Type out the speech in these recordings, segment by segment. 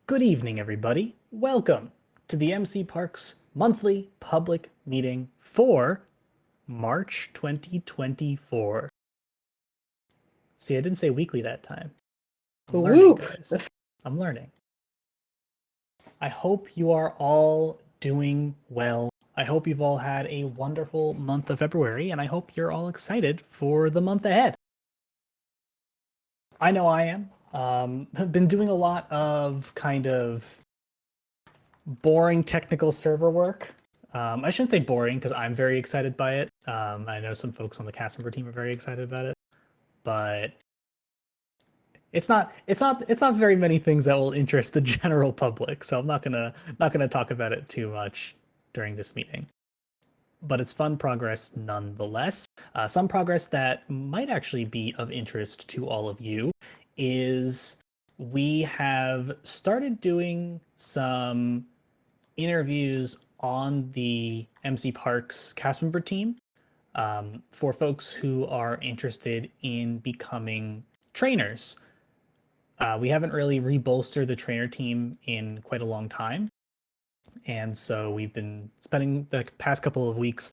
Good evening, everybody. Welcome to the MC Parks monthly public meeting for March 2024. See, I didn't say weekly that time. I'm learning, Whoop. guys. I'm learning. I hope you are all doing well. I hope you've all had a wonderful month of February, and I hope you're all excited for the month ahead. I know I am. I've been doing a lot of kind of boring technical server work. I shouldn't say boring because I'm very excited by it. I know some folks on the cast member team are very excited about it, but it's not very many things that will interest the general public. So I'm not gonna talk about it too much during this meeting. But it's fun progress nonetheless. Some progress that might actually be of interest to all of you is we have started doing some interviews on the MC Parks cast member team for folks who are interested in becoming trainers. We haven't really rebolstered the trainer team in quite a long time. And so we've been spending the past couple of weeks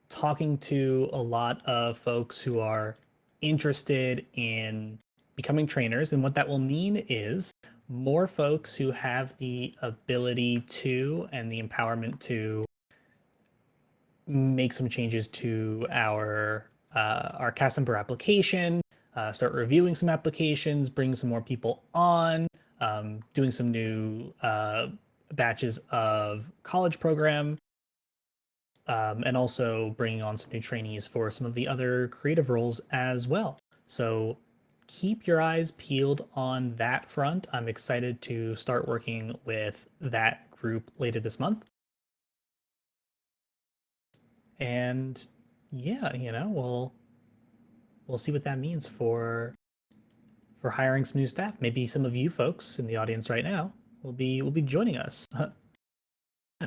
talking to a lot of folks who are interested in becoming trainers. And what that will mean is more folks who have the ability to and the empowerment to make some changes to our cast member application, start reviewing some applications, bring some more people on, doing some new batches of college program, and also bringing on some new trainees for some of the other creative roles as well. So keep your eyes peeled on that front. I'm excited to start working with that group later this month. And yeah, we'll see what that means for hiring some new staff. Maybe some of you folks in the audience right now will be joining us.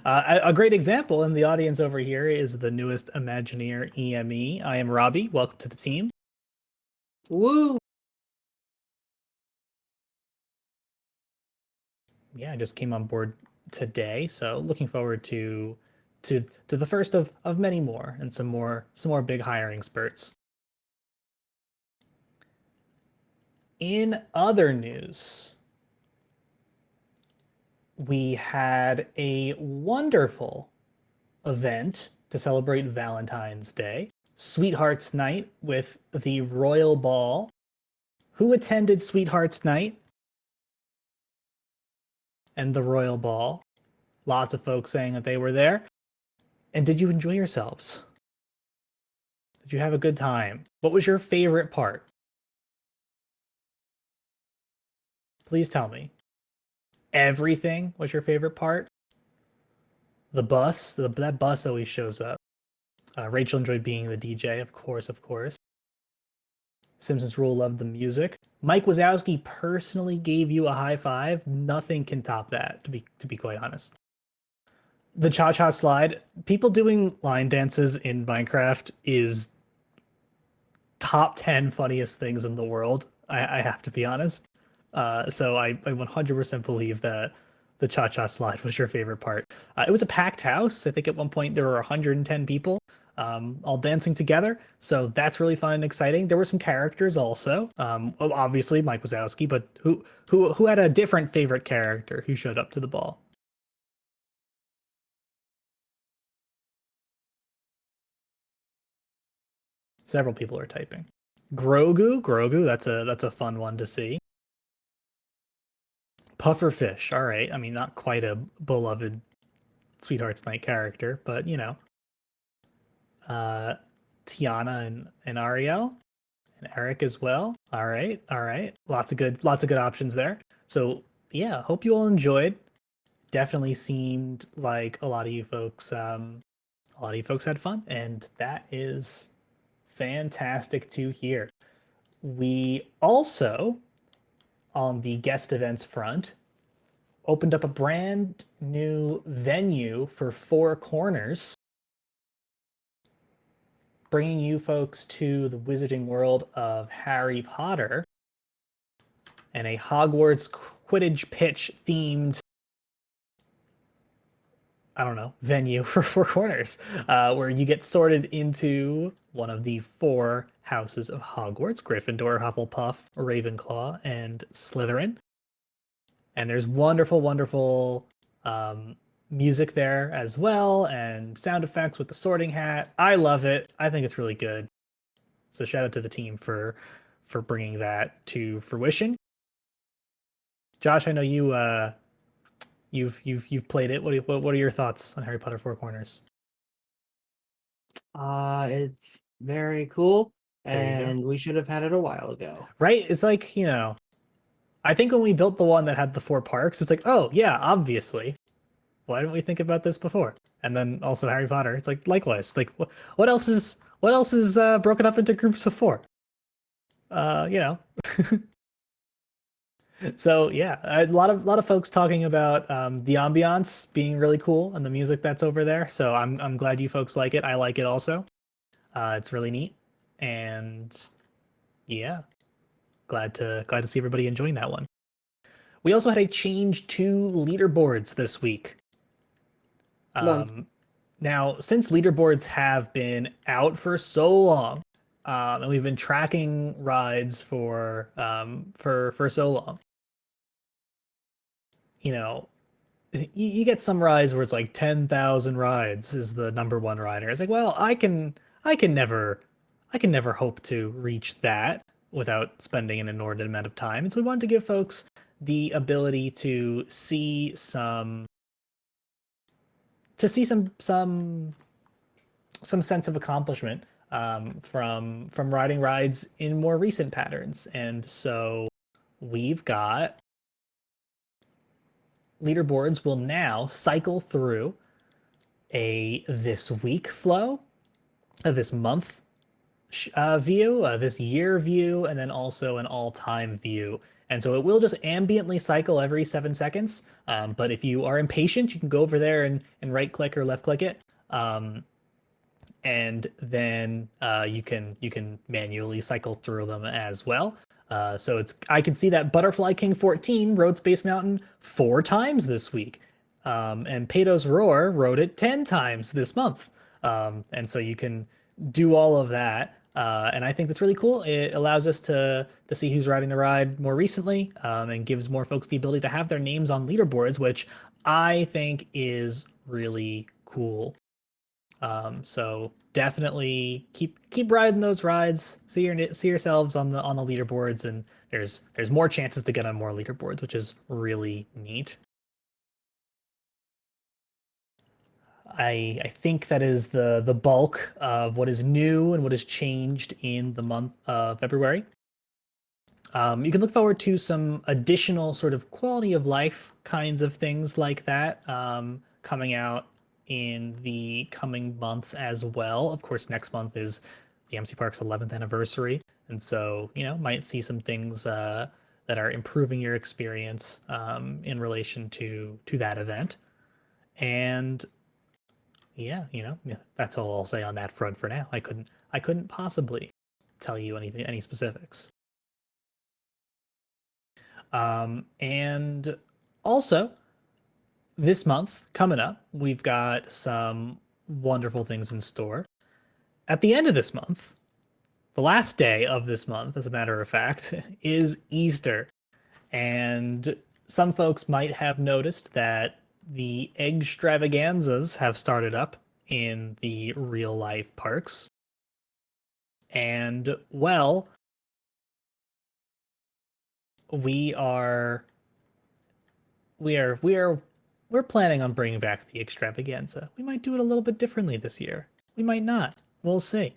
A great example in the audience over here is the newest Imagineer EME. I am Robbie. Welcome to the team. Woo. Yeah, I just came on board today, so looking forward to the first of many more and some more big hiring spurts. In other news, we had a wonderful event to celebrate Valentine's Day, Sweethearts Night with the Royal Ball. Who attended Sweethearts Night and the Royal Ball? Lots of folks saying that they were there. And did you enjoy yourselves? Did you have a good time? What was your favorite part? Please tell me. Everything was your favorite part? The bus, that bus always shows up. Rachel enjoyed being the DJ, of course, of course. Simpsons Rule loved the music. Mike Wazowski personally gave you a high five. Nothing can top that, to be quite honest. The cha-cha slide. People doing line dances in Minecraft is top 10 funniest things in the world. I have to be honest. So I 100% believe that the cha-cha slide was your favorite part. It was a packed house. I think at one point there were 110 people all dancing together. So that's really fun and exciting. There were some characters also. Obviously Mike Wazowski, but who had a different favorite character who showed up to the ball? Several people are typing. Grogu, that's a fun one to see. Pufferfish, all right. I mean, not quite a beloved Sweethearts Night character, but you know. Tiana and Ariel and Eric as well. All right, all right. Lots of good options there. So yeah, hope you all enjoyed. Definitely seemed like a lot of you folks had fun, and that is fantastic to hear. We also, on the guest events front, opened up a brand new venue for Four Corners, bringing you folks to the wizarding world of Harry Potter. and a Hogwarts Quidditch pitch themed, I don't know, venue for Four Corners, where you get sorted into one of the four houses of Hogwarts: Gryffindor, Hufflepuff, Ravenclaw, and Slytherin. And there's wonderful, wonderful music there as well, and sound effects with the sorting hat. I love it. I think it's really good. So shout out to the team for bringing that to fruition. Josh, I know you've played it. What are your thoughts on Harry Potter Four Corners? It's very cool, There you go. and we should have had it a while ago. Right? It's like, I think when we built the one that had the four parks, it's like, oh yeah, obviously. Why didn't we think about this before? And then also Harry Potter. It's like likewise. Like what else is broken up into groups of four? You know. So yeah, a lot of folks talking about the ambiance being really cool and the music that's over there. So I'm glad you folks like it. I like it also. It's really neat, and yeah, glad to see everybody enjoying that one. We also had a change to leaderboards this week. None. Now, since leaderboards have been out for so long, and we've been tracking rides for so long, you know, you get some rides where it's like 10,000 rides is the number one rider. It's like, well, I can never hope to reach that without spending an inordinate amount of time. And so we wanted to give folks the ability to see some sense of accomplishment from riding rides in more recent patterns. And so we've got leaderboards will now cycle through a this week flow, this month view, this year view, and then also an all-time view. And so it will just ambiently cycle every 7 seconds. But if you are impatient, you can go over there and right click or left click it. And then you can manually cycle through them as well. So I can see that Butterfly King 14 rode Space Mountain 4 times this week, and Pato's Roar rode it 10 times this month. And so you can do all of that, and I think that's really cool. It allows us to see who's riding the ride more recently, and gives more folks the ability to have their names on leaderboards, which I think is really cool. So definitely keep riding those rides. See yourselves on the leaderboards, and there's more chances to get on more leaderboards, which is really neat. I think that is the bulk of what is new and what has changed in the month of February. You can look forward to some additional sort of quality of life kinds of things like that coming out in the coming months as well. Of course, next month is the MC Park's 11th anniversary, and so might see some things that are improving your experience in relation to that event. And yeah, that's all I'll say on that front for now. I couldn't possibly tell you any specifics. And also, this month coming up, we've got some wonderful things in store. At the end of this month, the last day of this month, as a matter of fact, is Easter. And some folks might have noticed that the egg extravaganzas have started up in the real life parks. And well, we are we're planning on bringing back the extravaganza. We might do it a little bit differently this year. We might not. We'll see.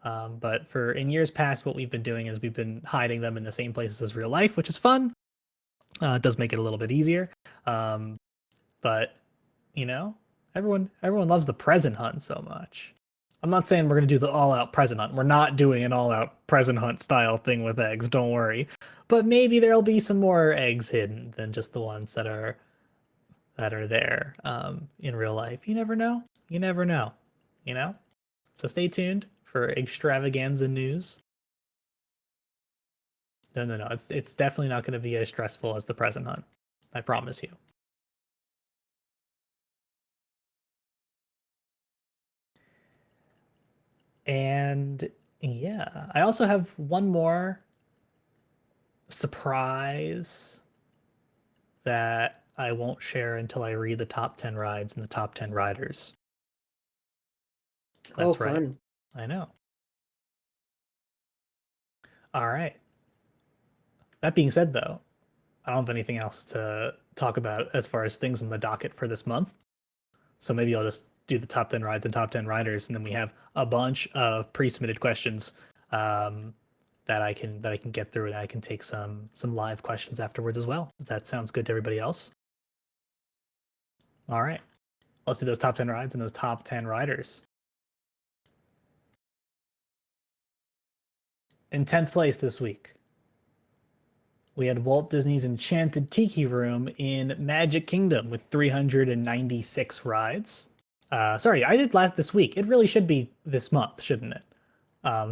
But in years past, what we've been doing is we've been hiding them in the same places as real life, which is fun. It does make it a little bit easier. But everyone loves the present hunt so much. I'm not saying we're gonna do the all-out present hunt. We're not doing an all-out present hunt style thing with eggs. Don't worry. But maybe there'll be some more eggs hidden than just the ones that are there in real life. You never know. You never know. So stay tuned for extravaganza news. No. It's definitely not going to be as stressful as the present hunt. I promise you. And yeah, I also have one more surprise that I won't share until I read the top 10 rides and the top 10 riders. Oh, That's right. fun. I know. All right. That being said, though, I don't have anything else to talk about as far as things on the docket for this month. So maybe I'll just do the top 10 rides and top 10 riders, and then we have a bunch of pre-submitted questions that I can get through, and I can take some live questions afterwards as well. If that sounds good to everybody else. All right. Let's do those top 10 rides and those top 10 riders. In 10th place this week, we had Walt Disney's Enchanted Tiki Room in Magic Kingdom with 396 rides. Sorry, I did last this week. It really should be this month, shouldn't it?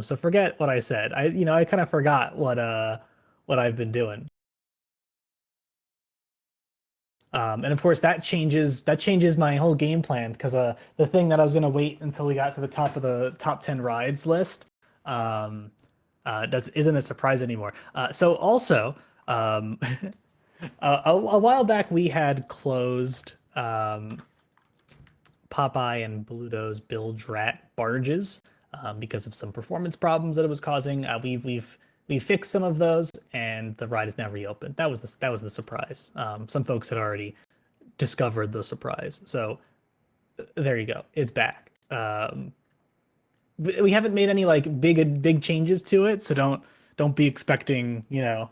So forget what I said. I kind of forgot what I've been doing. And of course that changes my whole game plan because the thing that I was gonna wait until we got to the top of the top 10 rides list um, isn't a surprise anymore. So also a while back we had closed Popeye and Bluto's Bilge Rat barges because of some performance problems that it was causing. We fixed some of those, and the ride is now reopened. That was the surprise. Some folks had already discovered the surprise, so there you go. It's back. We haven't made any like big changes to it, so don't be expecting it's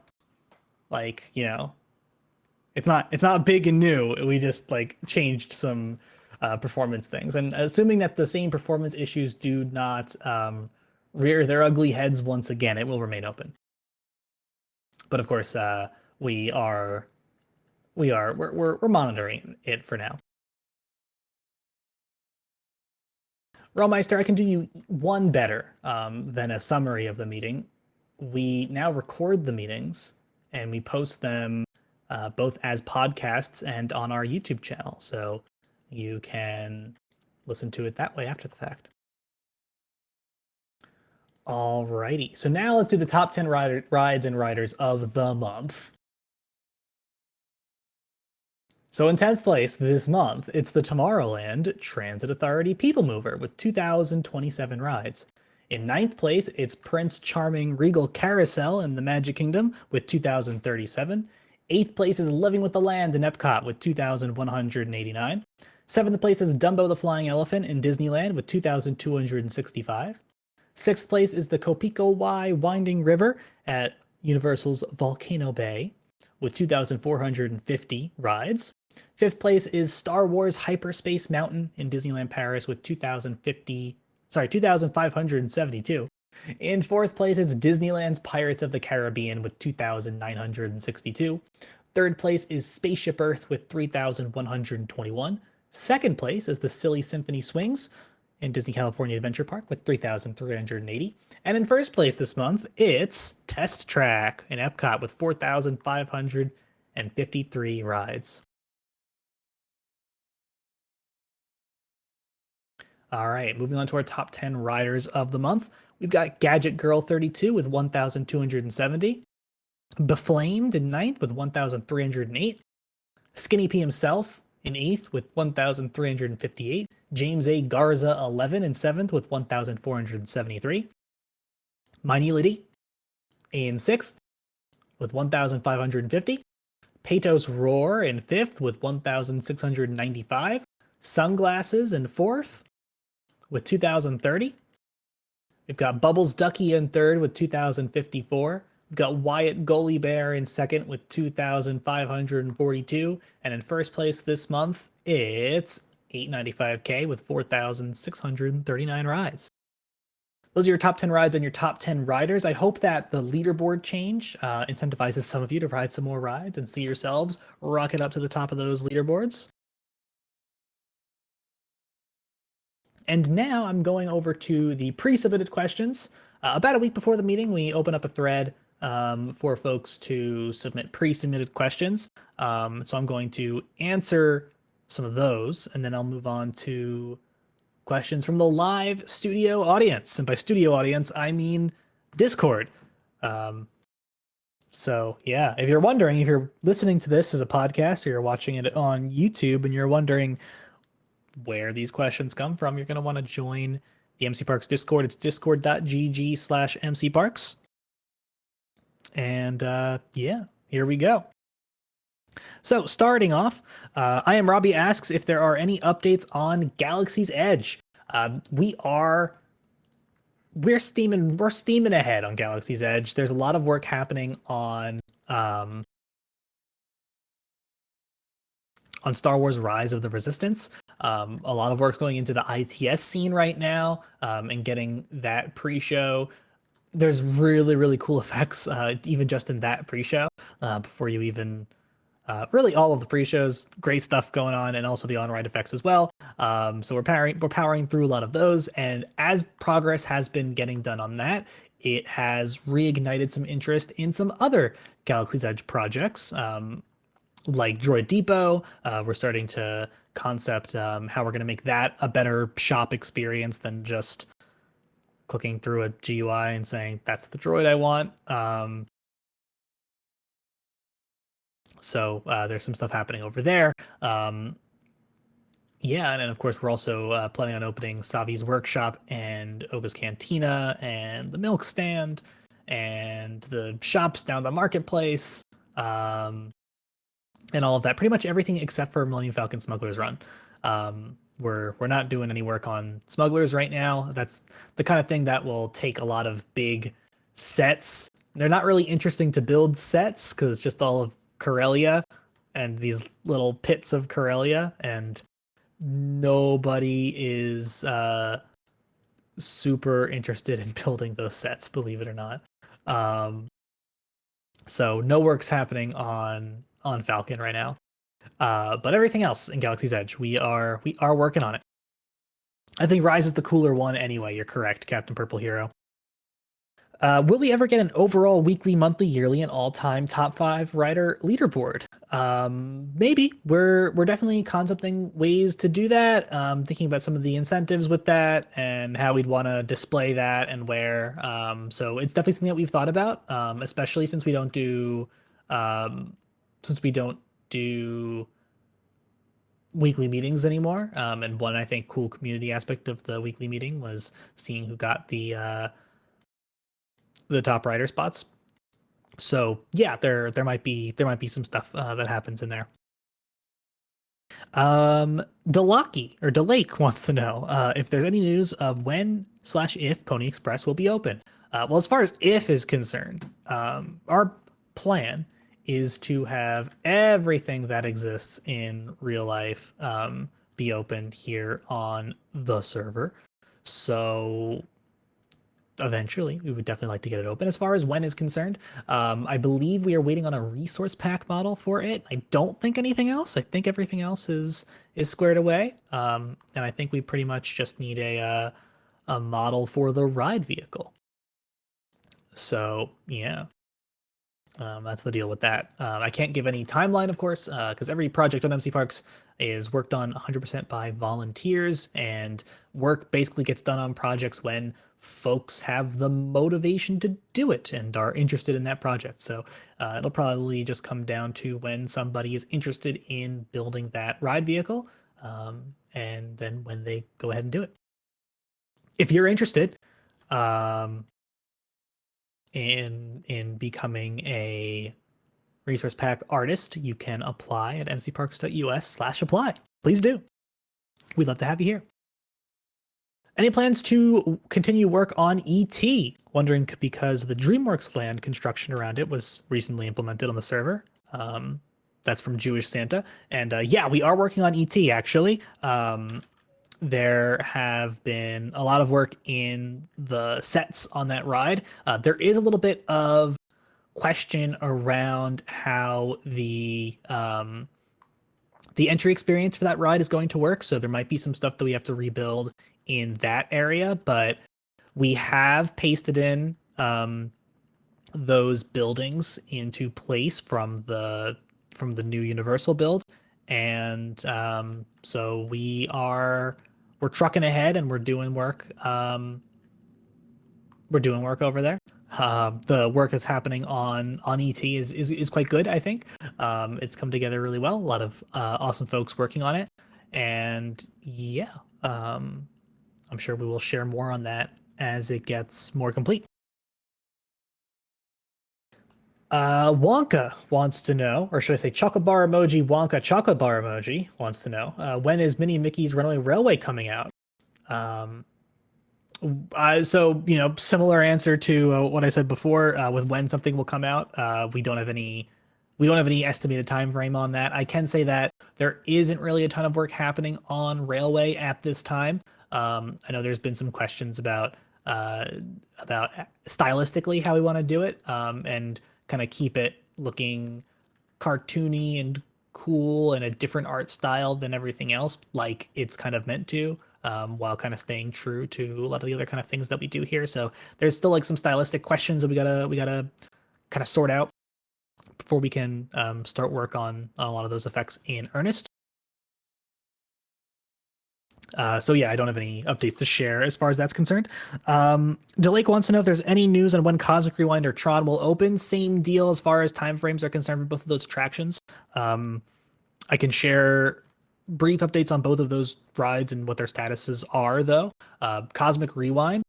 not big and new. We just like changed some performance things, and assuming that the same performance issues do not rear their ugly heads once again, it will remain open. But of course, we're monitoring it for now. Rollmeister, I can do you one better than a summary of the meeting. We now record the meetings and we post them both as podcasts and on our YouTube channel. So you can listen to it that way after the fact. Alrighty, so now let's do the top 10 rides and riders of the month. So in 10th place this month, it's the Tomorrowland Transit Authority People Mover with 2,027 rides. In 9th place, it's Prince Charming Regal Carousel in the Magic Kingdom with 2,037. 8th place is Living with the Land in Epcot with 2,189. 7th place is Dumbo the Flying Elephant in Disneyland with 2,265. 6th place is the Kopiko Y Winding River at Universal's Volcano Bay with 2,450 rides. 5th place is Star Wars Hyperspace Mountain in Disneyland Paris with 2,572. In 4th place is Disneyland's Pirates of the Caribbean with 2,962. 3rd place is Spaceship Earth with 3,121. 2nd place is the Silly Symphony Swings in Disney California Adventure Park with 3,380. And in 1st place this month, it's Test Track in Epcot with 4,553 rides. All right, moving on to our top 10 riders of the month. We've got Gadget Girl 32 with 1,270. Beflamed in 9th with 1,308. Skinny P himself in 8th with 1,358. James A. Garza 11 in 7th with 1,473. Miney Liddy in 6th with 1,550. Pato's Roar in 5th with 1,695. Sunglasses in 4th with 2,030. We've got Bubbles Ducky in 3rd with 2,054. We've got Wyatt Goalie Bear in 2nd with 2,542. And in 1st place this month, it's 895K with 4,639 rides. Those are your top 10 rides and your top 10 riders. I hope that the leaderboard change incentivizes some of you to ride some more rides and see yourselves rocket up to the top of those leaderboards. And now I'm going over to the pre-submitted questions. About a week before the meeting, we open up a thread for folks to submit pre-submitted questions. So I'm going to answer some of those, and then I'll move on to questions from the live studio audience. And by studio audience, I mean Discord. So yeah, if you're wondering, if you're listening to this as a podcast or you're watching it on YouTube and you're wondering where these questions come from, you're going to want to join the MC Parks Discord. It's discord.gg/MCParks. And yeah, here we go. So starting off, I am Robbie asks if there are any updates on Galaxy's Edge. We're steaming ahead on Galaxy's Edge. There's a lot of work happening on Star Wars Rise of the Resistance. A lot of work's going into the ITS scene right now, and getting that pre-show. There's really, really cool effects, even just in that pre-show, before you even really all of the pre-shows, great stuff going on, and also the on-ride effects as well. So we're powering through a lot of those, and as progress has been getting done on that, it has reignited some interest in some other Galaxy's Edge projects, like Droid Depot. We're starting to concept how we're going to make that a better shop experience than just clicking through a GUI and saying, that's the droid I want. So there's some stuff happening over there. Yeah, and then of course we're also planning on opening Savi's Workshop and Oga's Cantina and the Milk Stand and the shops down the marketplace, and all of that. Pretty much everything except for Millennium Falcon Smuggler's Run. We're not doing any work on Smugglers right now. That's the kind of thing that will take a lot of big sets. They're not really interesting to build sets because it's just all of Corellia and these little pits of Corellia, and nobody is super interested in building those sets, believe it or not. So no work's happening on Falcon right now. But everything else in Galaxy's Edge, we are working on it. I think Rise is the cooler one anyway. You're correct, Captain Purple Hero. Will we ever get an overall weekly, monthly, yearly, and all-time top 5 writer leaderboard? Maybe. We're definitely concepting ways to do that. Thinking about some of the incentives with that and how we'd want to display that and where. So it's definitely something that we've thought about, especially since we don't do weekly meetings anymore. And one, I think, cool community aspect of the weekly meeting was seeing who got the top writer spots. So yeah, there might be some stuff that happens in there. Delake wants to know if there's any news of when/if Pony Express will be open. Well, as far as if is concerned, our plan is to have everything that exists in real life be opened here on the server. So eventually, we would definitely like to get it open. As far as when is concerned, I believe we are waiting on a resource pack model for it. I don't think anything else. I think everything else is squared away. And I think we pretty much just need a model for the ride vehicle. So yeah. That's the deal with that. I can't give any timeline, of course, because every project on MC Parks is worked on 100% by volunteers, and work basically gets done on projects when folks have the motivation to do it and are interested in that project. So it'll probably just come down to when somebody is interested in building that ride vehicle, and then when they go ahead and do it. If you're interested, in becoming a resource pack artist, you can apply at mcparks.us/apply. Please do. We'd love to have you here. Any plans to continue work on ET? Wondering because the DreamWorks land construction around it was recently implemented on the server. That's from Jewish Santa. And yeah, we are working on ET actually. There have been a lot of work in the sets on that ride. There is a little bit of question around how the entry experience for that ride is going to work. So there might be some stuff that we have to rebuild in that area, but we have pasted in those buildings into place from the new Universal build, and so we're trucking ahead and we're doing work. We're doing work over there. The work that's happening on ET is quite good, I think. It's come together really well. A lot of awesome folks working on it, and yeah, I'm sure we will share more on that as it gets more complete. Wonka wants to know, or should I say chocolate bar emoji, Wonka chocolate bar emoji wants to know, when is Mini Mickey's Runaway Railway coming out? Um, so similar answer to what I said before with when something will come out. We don't have any estimated time frame on that. I can say that there isn't really a ton of work happening on Railway at this time. I know there's been some questions uh, about stylistically how we want to do it, and kind of keep it looking cartoony and cool and a different art style than everything else, like it's kind of meant to, while kind of staying true to a lot of the other kind of things that we do here. So there's still like some stylistic questions that we gotta kind of sort out before we can start work on a lot of those effects in earnest. So yeah, I don't have any updates to share as far as that's concerned. Delake wants to know if there's any news on when Cosmic Rewind or Tron will open. Same deal as far as timeframes are concerned for both of those attractions. I can share brief updates on both of those rides and what their statuses are, though. Cosmic Rewind,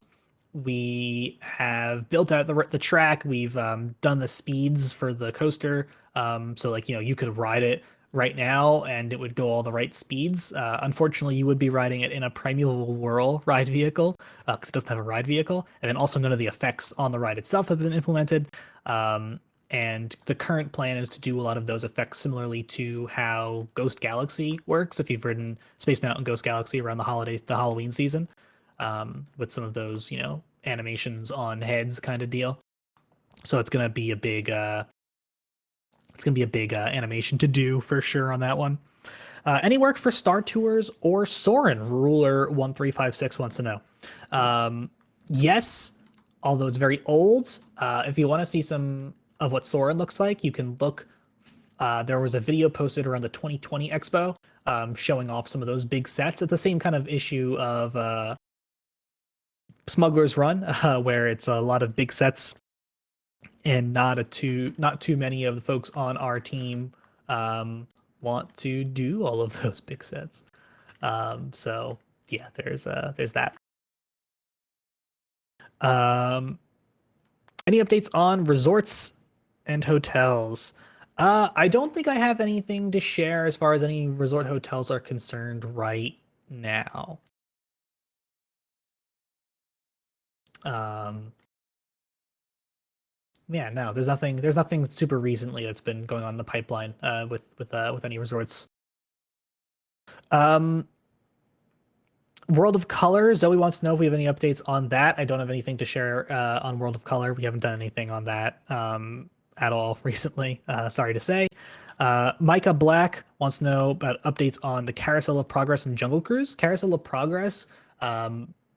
we have built out the track. We've done the speeds for the coaster. So like, you could ride it right now and it would go all the right speeds. Unfortunately, you would be riding it in a Primeval Whirl ride vehicle because it doesn't have a ride vehicle. And then also none of the effects on the ride itself have been implemented. And the current plan is to do a lot of those effects similarly to how Ghost Galaxy works. If you've ridden Space Mountain Ghost Galaxy around the holidays, the Halloween season, with some of those, animations on heads kind of deal. So it's gonna be a big, animation to do for sure on that one. Any work for Star Tours or Soarin'? Ruler1356 wants to know. Yes, although it's very old. If you want to see some of what Soarin' looks like, you can look. There was a video posted around the 2020 Expo showing off some of those big sets. It's the same kind of issue of Smuggler's Run, where it's a lot of big sets and not too many of the folks on our team want to do all of those big sets. So yeah, there's that. Any updates on resorts and hotels? I don't think I have anything to share as far as any resort hotels are concerned right now. Yeah, no, there's nothing. There's nothing super recently that's been going on in the pipeline with any resorts. Um, World of Color, Zoe wants to know if we have any updates on that. I don't have anything to share on World of Color. We haven't done anything on that at all recently. Sorry to say. Micah Black wants to know about updates on the Carousel of Progress and Jungle Cruise. Carousel of Progress.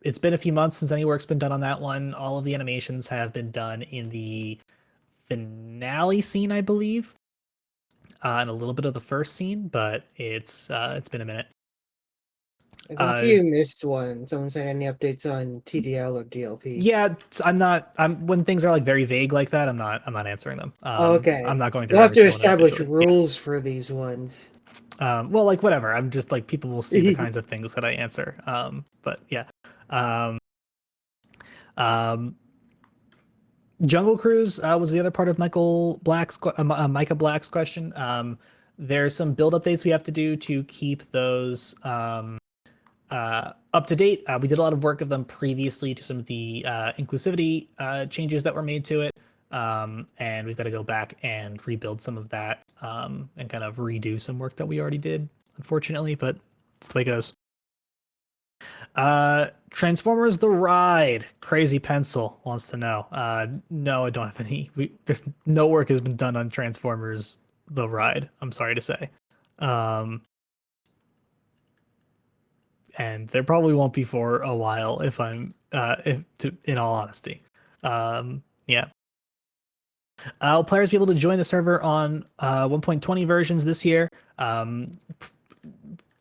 It's been a few months since any work's been done on that one. All of the animations have been done in the finale scene, I believe, and a little bit of the first scene, but it's been a minute. I think Uh, you missed one. Someone said any updates on TDL or DLP. yeah, I'm not. I'm when things are like very vague like that. I'm not. I'm not answering them. Oh, okay. I'm not going through You'll have every to single one establish individually. Yeah. rules for these ones. Well, like whatever. I'm just like people will see the kinds of things that I answer. But yeah. Um, um, Jungle Cruise was the other part of Micah Black's question. There's some build updates we have to do to keep those up to date. We did a lot of work of them previously to some of the inclusivity changes that were made to it. And we've got to go back and rebuild some of that and kind of redo some work that we already did, unfortunately, but it's the way it goes. Transformers the Ride. Crazy Pencil wants to know. No, I don't have any. There's no work has been done on Transformers the Ride. I'm sorry to say. And there probably won't be for a while if I'm in all honesty. Yeah. Players be able to join the server on 1.20 versions this year.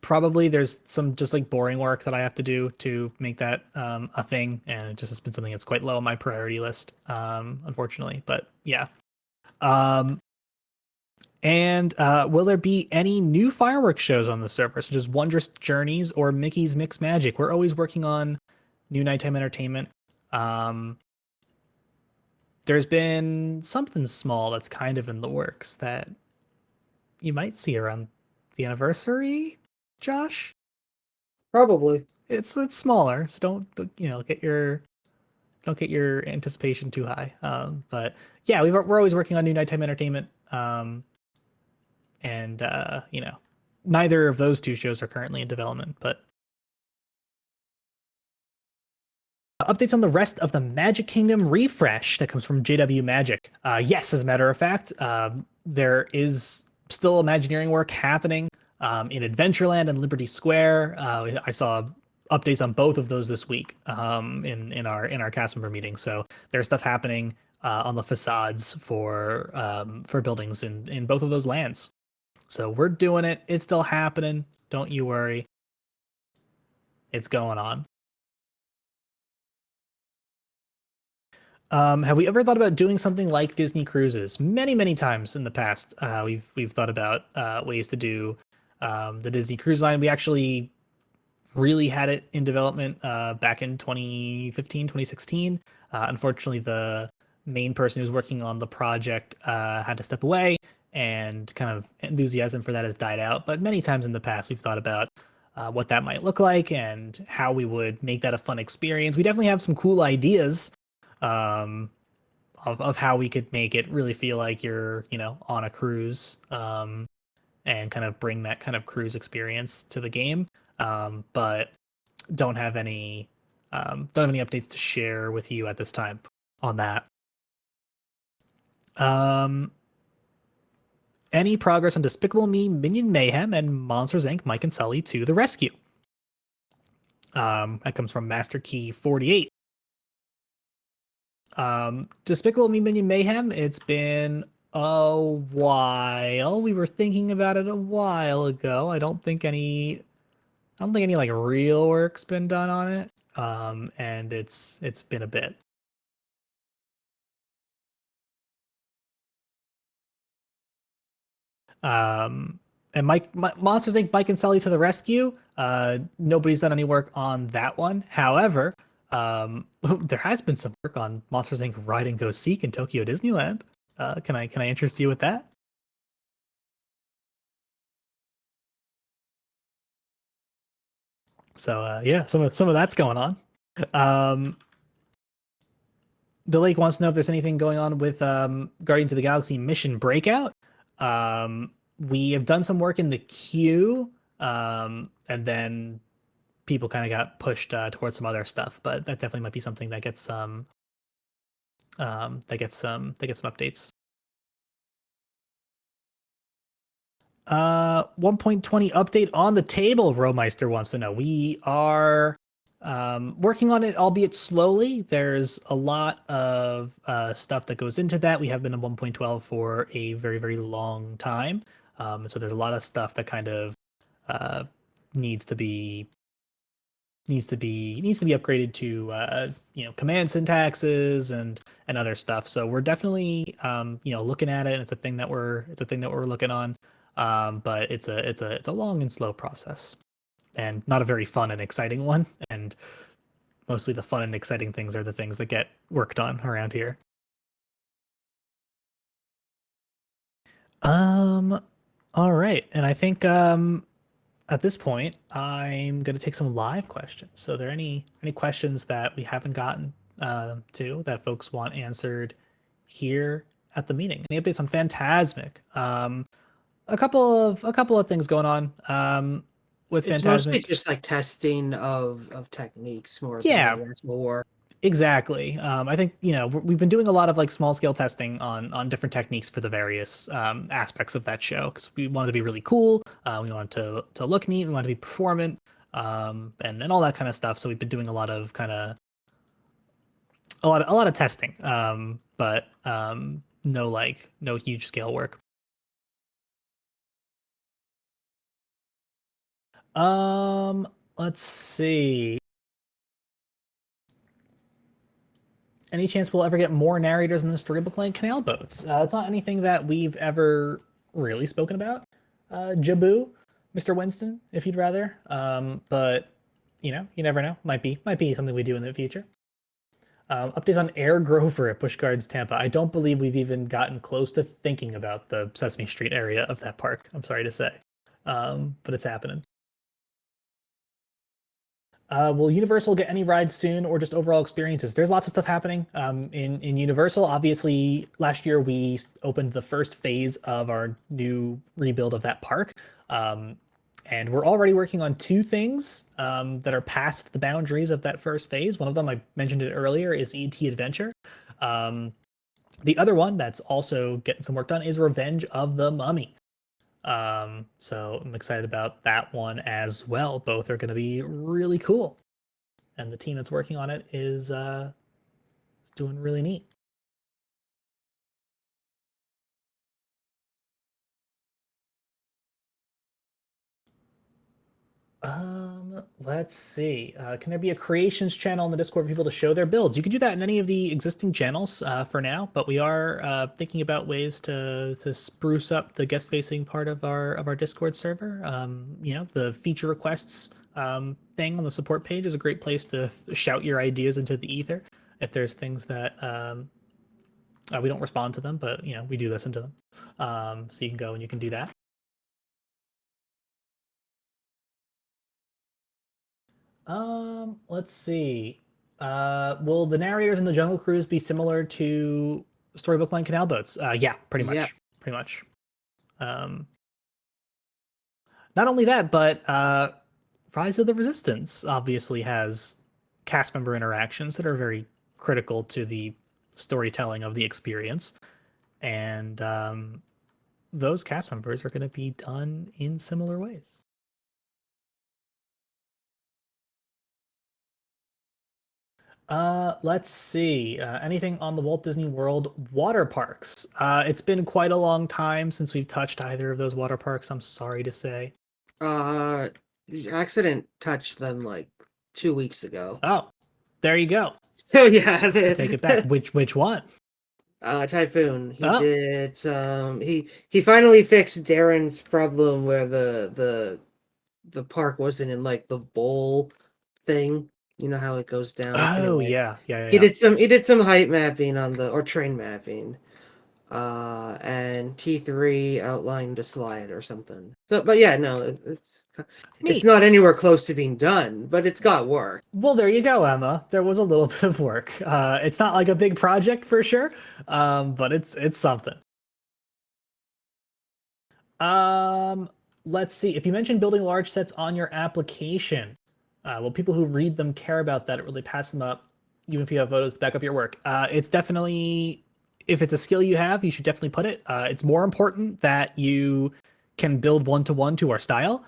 Probably there's some just like boring work that I have to do to make that a thing, and it just has been something that's quite low on my priority list, unfortunately. But yeah. And will there be any new fireworks shows on the server, such as Wondrous Journeys or Mickey's Mix Magic? We're always working on new nighttime entertainment. Um, there's been something small that's kind of in the works that you might see around the anniversary, Josh. Probably. It's smaller, so don't don't get your anticipation too high. But yeah, we're always working on new nighttime entertainment. And neither of those two shows are currently in development, but updates on the rest of the Magic Kingdom refresh that comes from JW Magic. Yes, as a matter of fact, there is still Imagineering work happening in Adventureland and Liberty Square. I saw updates on both of those this week in our cast member meeting. So there's stuff happening on the facades for buildings in both of those lands. So we're doing it. It's still happening. Don't you worry. It's going on. Have we ever thought about doing something like Disney cruises? Many, many times in the past, we've thought about ways to do the Disney Cruise Line. We actually really had it in development back in 2015, 2016. Unfortunately, the main person who's working on the project had to step away, and kind of enthusiasm for that has died out. But many times in the past, we've thought about what that might look like and how we would make that a fun experience. We definitely have some cool ideas um, of how we could make it really feel like you're, on a cruise, and kind of bring that kind of cruise experience to the game. But don't have any updates to share with you at this time on that. Any progress on Despicable Me, Minion Mayhem, and Monsters Inc. Mike and Sully to the rescue? That comes from Master Key 48. Despicable Me, Minion Mayhem, it's been a while. We were thinking about it a while ago. I don't think any like real work's been done on it. And it's been a bit. And Monsters Inc. Mike and Sully to the rescue. Nobody's done any work on that one. However, there has been some work on Monsters Inc. Ride and Go Seek in Tokyo Disneyland. Can I interest you with that? So yeah, some of that's going on. The Lake wants to know if there's anything going on with Guardians of the Galaxy Mission Breakout. We have done some work in the queue, and then people kind of got pushed towards some other stuff. But that definitely might be something that gets some updates. 1.20 update on the table, Rowmeister wants to know. We are working on it, albeit slowly. There's a lot of stuff that goes into that. We have been in 1.12 for a very, very long time. So there's a lot of stuff that kind of needs to be upgraded to command syntaxes and other stuff. So we're definitely looking at it, and it's a thing that we're looking on. But it's a long and slow process, and not a very fun and exciting one. And mostly the fun and exciting things are the things that get worked on around here. All right, and I think at this point I'm going to take some live questions. So, are there any questions that we haven't gotten to that folks want answered here at the meeting? Any updates on Phantasmic? A couple of things going on with It's Phantasmic. mostly just like testing of techniques more than the actual war. Exactly. I think we've been doing a lot of like small scale testing on different techniques for the various aspects of that show, because we wanted to be really cool. We wanted to look neat. We wanted to be performant, and all that kind of stuff. So we've been doing a lot of testing. But no huge scale work. Let's see. Any chance we'll ever get more narrators in the storybook like canal boats? It's not anything that we've ever really spoken about. Jabu, Mr. Winston, if you'd rather. But you never know. Might be something we do in the future. Updates on Air Grover at Busch Gardens, Tampa. I don't believe we've even gotten close to thinking about the Sesame Street area of that park. I'm sorry to say, but it's happening. Will Universal get any rides soon, or just overall experiences? There's lots of stuff happening in Universal. Obviously, last year we opened the first phase of our new rebuild of that park, and we're already working on two things that are past the boundaries of that first phase. One of them, I mentioned it earlier, is ET Adventure. The other one that's also getting some work done is Revenge of the Mummy. So I'm excited about that one as well. Both are going to be really cool, and the team that's working on it is doing really neat. Let's see. Can there be a creations channel in the Discord for people to show their builds? You could do that in any of the existing channels for now, but we are thinking about ways to spruce up the guest facing part of our Discord server. The feature requests thing on the support page is a great place to shout your ideas into the ether. If there's things that we don't respond to them, but we do listen to them. So you can go and you can do that. Let's see. Will the narrators in the Jungle Cruise be similar to Storybook Line Canal Boats? Yeah, pretty much. Yeah. Pretty much. Not only that, but Rise of the Resistance obviously has cast member interactions that are very critical to the storytelling of the experience, and those cast members are going to be done in similar ways. Let's see. Anything on the Walt Disney World water parks? It's been quite a long time since we've touched either of those water parks. I'm sorry to say. Accident touched them like 2 weeks ago. Oh, there you go. So yeah, I take it back. Which one? Typhoon. He did some. He finally fixed Darren's problem where the park wasn't in like the bowl thing. You know how it goes down. Oh Anyway, yeah. he did some height mapping on the or train mapping. And T3 outlined a slide or something. So, but yeah, no, it's not anywhere close to being done, but it's got work. Well, there you go, Emma. There was a little bit of work. It's not like a big project for sure, but it's something. Let's see. If you mentioned building large sets on your application, will people who read them care about that? It really pass them up, even if you have photos to back up your work. It's definitely, if it's a skill you have, you should definitely put it. It's more important that you can build one-to-one to our style,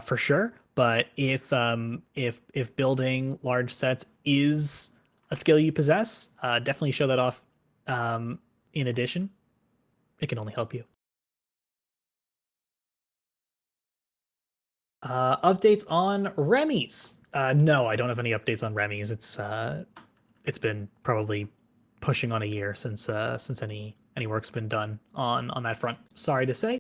for sure. But if building large sets is a skill you possess, definitely show that off. In addition, it can only help you. Updates on Remy's. No, I don't have any updates on Remy's. It's been probably pushing on a year since any work's been done on that front. Sorry to say.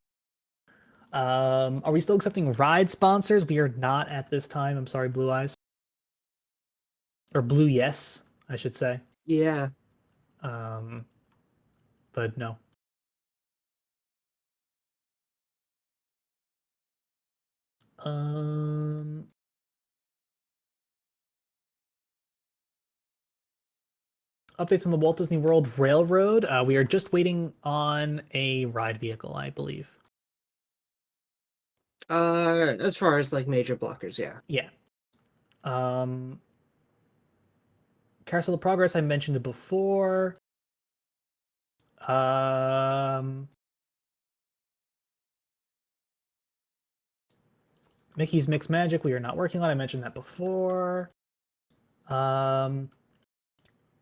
Are we still accepting ride sponsors? We are not at this time. I'm sorry, Blue Eyes. Or Blue Yes, I should say. Yeah. But no. Updates on the Walt Disney World Railroad. We are just waiting on a ride vehicle, I believe. As far as like major blockers, yeah. Yeah. Carousel of Progress, I mentioned it before. Mickey's Mixed Magic, we are not working on. I mentioned that before.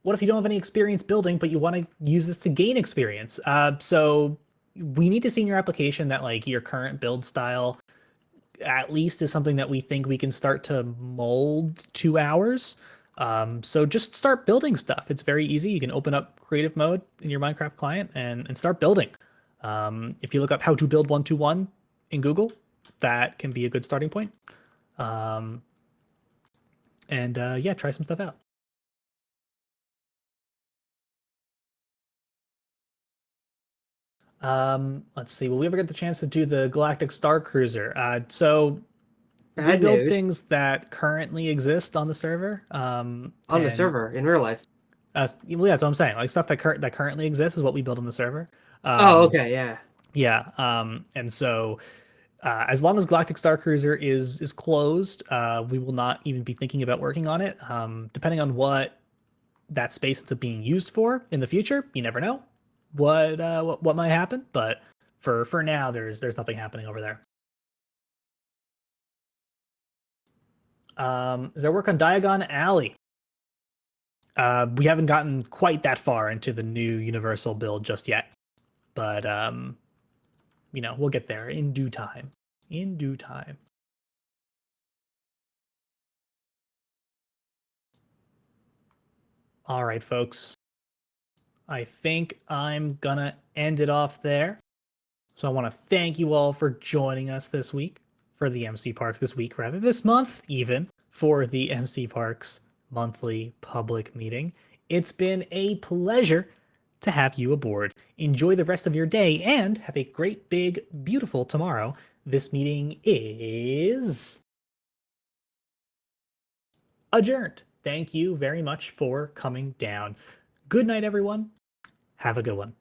what if you don't have any experience building, but you want to use this to gain experience? So we need to see in your application that like your current build style at least is something that we think we can start to mold to ours. So just start building stuff. It's very easy. You can open up creative mode in your Minecraft client and start building. If you look up how to build 121 in Google, that can be a good starting point. Yeah, try some stuff out. Let's see. Will we ever get the chance to do the Galactic Star Cruiser? So we Bad build news. things that currently exist on the server. On the And server in real life. well, yeah, that's what I'm saying. Like stuff that currently exists is what we build on the server. Oh, okay, yeah. Yeah. And so as long as Galactic Star Cruiser is closed, we will not even be thinking about working on it. Depending on what that space ends up being used for in the future, you never know what might happen. But for now, there's nothing happening over there. Is there work on Diagon Alley? We haven't gotten quite that far into the new Universal build just yet, but we'll get there in due time. In due time. All right, folks. I think I'm gonna end it off there. So I want to thank you all for joining us this week for the MC Parks this month even for the MC Parks monthly public meeting. It's been a pleasure to have you aboard. Enjoy the rest of your day and have a great, big, beautiful tomorrow. This meeting is adjourned. Thank you very much for coming down. Good night, everyone. Have a good one.